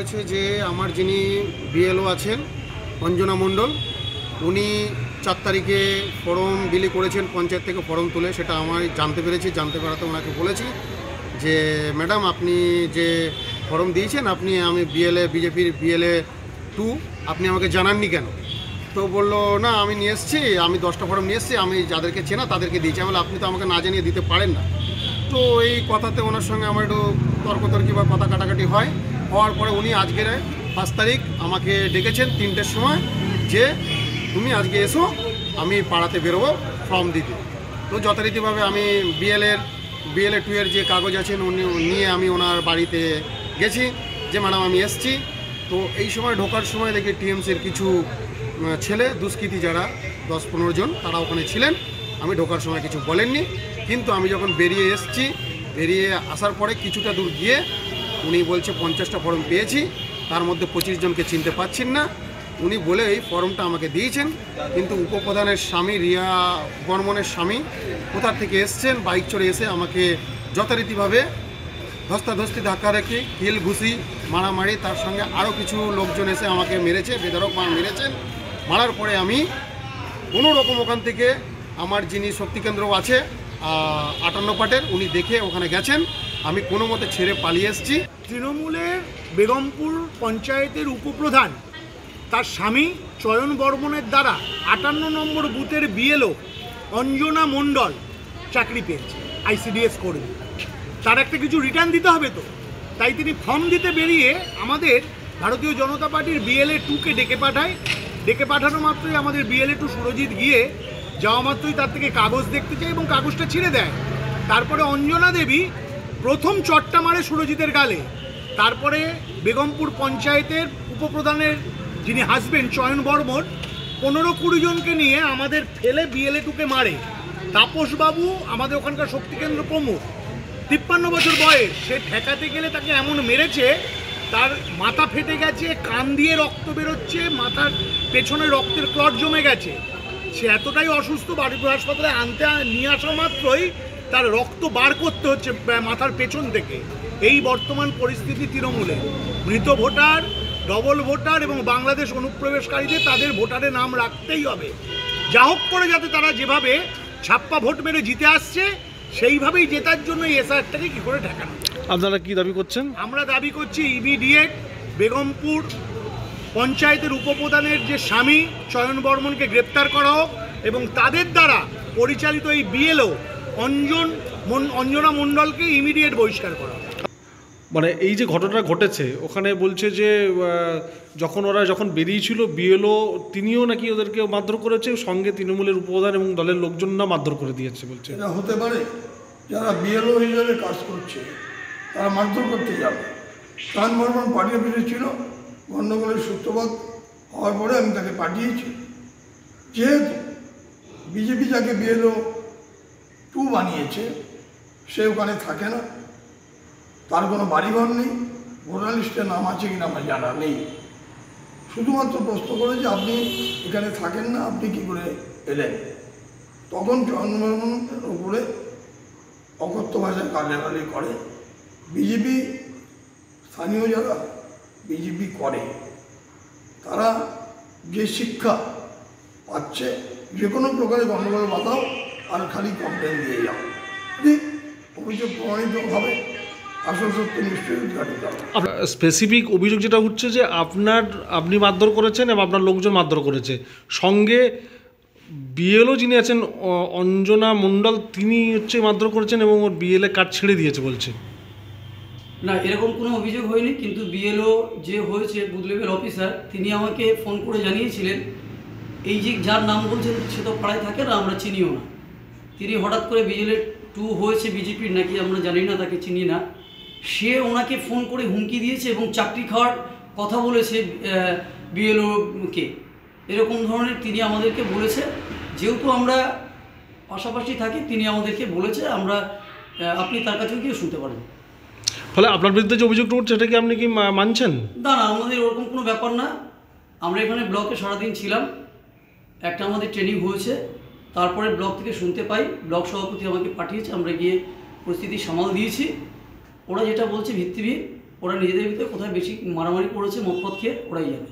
হয়েছে যে আমার যিনি বিএলও আছেন অঞ্জনা মণ্ডল, উনি 4 তারিখে ফর্ম বিলি করেছেন পঞ্চায়েত থেকে ফর্ম তুলে, সেটা আমার জানতে পেরেছি। জানতে পারাতে ওনাকে বলেছি যে ম্যাডাম আপনি যে ফর্ম দিয়েছেন আমি বিজেপির বিএলএ 2 আপনি আমাকে জানাননি কেন? তো বললো না আমি নিয়ে এসেছি, আমি 10টা ফর্ম নিয়ে এসেছি, আমি যাদেরকে চেনা তাদেরকে দিয়েছি। আমি বললাম আপনি তো আমাকে না জানিয়ে দিতে পারেন না। তো এই কথাতে ওনার সঙ্গে আমার একটু তর্কতর্কি বা কথা কাটাকাটি হওয়ার পরে উনি আজকের 5 তারিখ আমাকে ডেকেছেন 3টের সময় যে তুমি আজকে এসো, আমি পাড়াতে বেরোবো ফর্ম দিতে। তো যথারীতিভাবে আমি বিএলএ 2 এর যে কাগজ আছেন উনি নিয়ে আমি ওনার বাড়িতে গেছি যে ম্যাডাম আমি এসছি। তো এই সময় ঢোকার সময় দেখি টিএমসির কিছু ছেলে দুষ্কৃতী যারা 10-15 জন তারা ওখানে ছিলেন। আমি ঢোকার সময় কিছু বলেননি, কিন্তু আমি যখন বেরিয়ে আসার পরে কিছুটা দূর গিয়ে উনি বলছে 50টা ফর্ম পেয়েছি, তার মধ্যে 25 জনকে চিনতে পারছেন না। উনি বলে এই ফর্মটা আমাকে দিয়েছেন, কিন্তু উপপ্রধানের স্বামী রিয়া বর্মনের স্বামী কোথা থেকে এসছেন, বাইক চড়ে এসে আমাকে যথারীতিভাবে ধস্তাধস্তি ধাক্কা রেখে কিল ঘুষি মারামারি, তার সঙ্গে আরও কিছু লোকজন এসে আমাকে মেরেছে, বেধড়ক মেরেছেন। মারার পরে আমি কোনো রকম ওখান থেকে আমার যিনি শক্তিকেন্দ্র আছে 58 পাটের উনি দেখে ওখানে গেছেন, আমি কোনো মতে ছেড়ে পালিয়ে এসেছি। তৃণমূলের বেগমপুর পঞ্চায়েতের উপপ্রধান তার স্বামী চয়ন বর্মনের দ্বারা 58 নম্বর বুথের বিএলও অঞ্জনা মণ্ডল চাকরি পেয়েছে আইসিডিএস কর্মী। তার একটা কিছু রিটার্ন দিতে হবে, তো তাই তিনি ফর্ম দিতে বেরিয়ে আমাদের ভারতীয় জনতা পার্টির বিএলএ 2কে ডেকে পাঠানো মাত্রই আমাদের বিএলএ 2 সুরজিৎ গিয়ে যাওয়া মাত্রই তার থেকে কাগজ দেখতে চায় এবং কাগজটা ছিঁড়ে দেয়। তারপরে অঞ্জনা দেবী প্রথম চটটা মারে সুরজিতের গালে। তারপরে বেগমপুর পঞ্চায়েতের উপপ্রধানের যিনি হাজবেন্ড চয়ন বর্মন 15-20 জনকে নিয়ে আমাদের ফেলে বিএলএ 2কে মারে। তাপসবাবু আমাদের ওখানকার শক্তিকেন্দ্র প্রমুখ, 53 বছর বয়স, সে ঠেকাতে গেলে তাকে এমন মেরেছে তার মাথা ফেটে গেছে, কান দিয়ে রক্ত বেরোচ্ছে, মাথার পেছনে রক্তের ক্লট জমে গেছে। সে এতটাই অসুস্থ, বারুইপুর হাসপাতালে নিয়ে আসা মাত্রই তার রক্ত বার করতে হচ্ছে মাথার পেছন থেকে। এই বর্তমান পরিস্থিতি তৃণমূলে। মৃত ভোটার, ডবল ভোটার এবং বাংলাদেশ অনুপ্রবেশকারীদের তাদের ভোটারের নাম রাখতেই হবে, যা হোক করে, যাতে তারা যেভাবে ছাপ্পা ভোট মেরে জিতে আসছে সেইভাবেই জেতার জন্য এসআরটাকে কী করে ঠেকানো। আপনারা কি দাবি করছেন? আমরা দাবি করছি ইমিডিয়েট বেগমপুর পঞ্চায়েতের উপপ্রধানের যে স্বামী চয়ন বর্মনকে গ্রেপ্তার করা হোক এবং তাদের দ্বারা পরিচালিত এই বিএলও অঞ্জনা মণ্ডলকে ইমিডিয়েট বহিষ্কার করা হোক। মানে এই যে ঘটনাটা ঘটেছে ওখানে বলছে যে ওরা যখন বেরিয়েছিল বিএলও তিনিও নাকি ওদেরকে মারধর করেছে, সঙ্গে তৃণমূলের উপপ্রধান এবং দলের লোকজনরা মারধর করে দিয়েছে বলছে। এটা হতে পারে, যারা বিএলও হিসেবে কাজ করছে তারা মারধর করতে যাবে। চয়ন বর্মন পার্টি অফিসে ছিল, গণ্ডগোলের সূত্রপাত হওয়ার পরে আমি তাকে পাঠিয়েছি। যেহেতু বিজেপি যাকে বিএলও 2 বানিয়েছে সে ওখানে থাকে না, তার কোনো বাড়িঘর নেই, ভোটার লিস্টে নাম আছে কিনা আমার জানা নেই। শুধুমাত্র প্রশ্ন করে যে আপনি এখানে থাকেন না, আপনি কী করে এলেন? তখন চয়ন বর্মনের উপরে অকথ্য ভাষায় গালাগালি করে। বিজেপি স্থানীয় যারা বিজেপি করে তারা যে শিক্ষা পাচ্ছে, যে কোনো প্রকারে গণ্ডগোল বাঁধাও আর খালি কমপ্লেন দিয়ে যাও, অভিযোগ প্রমাণিত হবে, আসল সত্য নিশ্চয়ই উদ্ঘাটিত হবে। স্পেসিফিক অভিযোগ যেটা উঠছে যে আপনি মারধর করেছেন এবং আপনার লোকজন মারধর করেছে, সঙ্গে বিএলও যিনি আছেন অঞ্জনা মণ্ডল তিনি মারধর করেছেন এবং ওর বিএলএ কার্ড ছেড়ে দিয়েছে বলছে। না, এরকম কোনো অভিযোগ হয়নি, কিন্তু বিএলও যে হয়েছে বুথ লেভেল অফিসার তিনি আমাকে ফোন করে জানিয়েছিলেন এই যে যার নাম বলছেন সে তো পাড়ায় থাকে না, আমরা চিনিও না। তিনি হঠাৎ করে বিএলএ 2 হয়েছে বিজেপির নাকি আমরা জানি না, তাকে চিনি না। সে ওনাকে ফোন করে হুমকি দিয়েছে এবং চাকরি খাওয়ার কথা বলেছে বিএলওকে, এরকম ধরনের তিনি আমাদেরকে বলেছে। যেহেতু আমরা পাশাপাশি থাকি তিনি আমাদেরকে বলেছে, আপনি তার কাছেও গিয়ে শুনতে পারেন। ফলে আপনার বিরুদ্ধে যে অভিযোগটা উঠছে সেটা কি আপনি কি মানছেন? না, আমাদের ওরকম কোনো ব্যাপার না। আমরা এখানে ব্লকে সারাদিন ছিলাম, একটা আমাদের ট্রেনিং হয়েছে, তারপরে ব্লক থেকে শুনতে পাই, ব্লক সভাপতি আমাকে পাঠিয়েছে, আমরা গিয়ে পরিস্থিতি সামাল দিয়েছি। ওরা যেটা বলছে ভিত্তিহীন, ওরা নিজেদের ভিতরে কোথায় বেশি মারামারি করেছে মদ ফদ খেয়ে ওরাই জানে।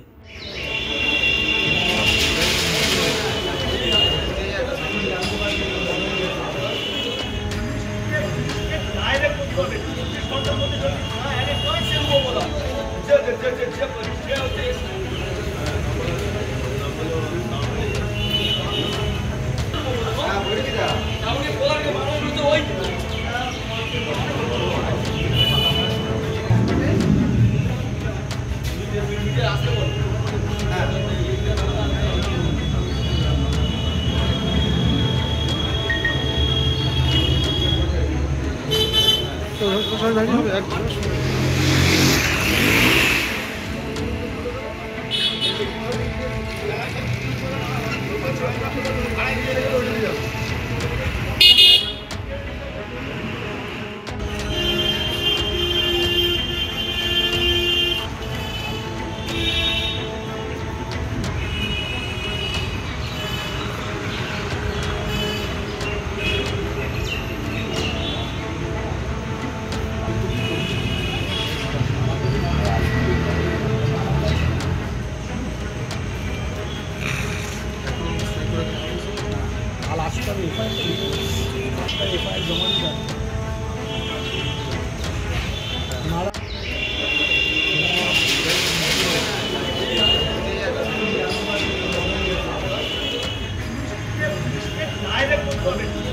ডাইরেক্ট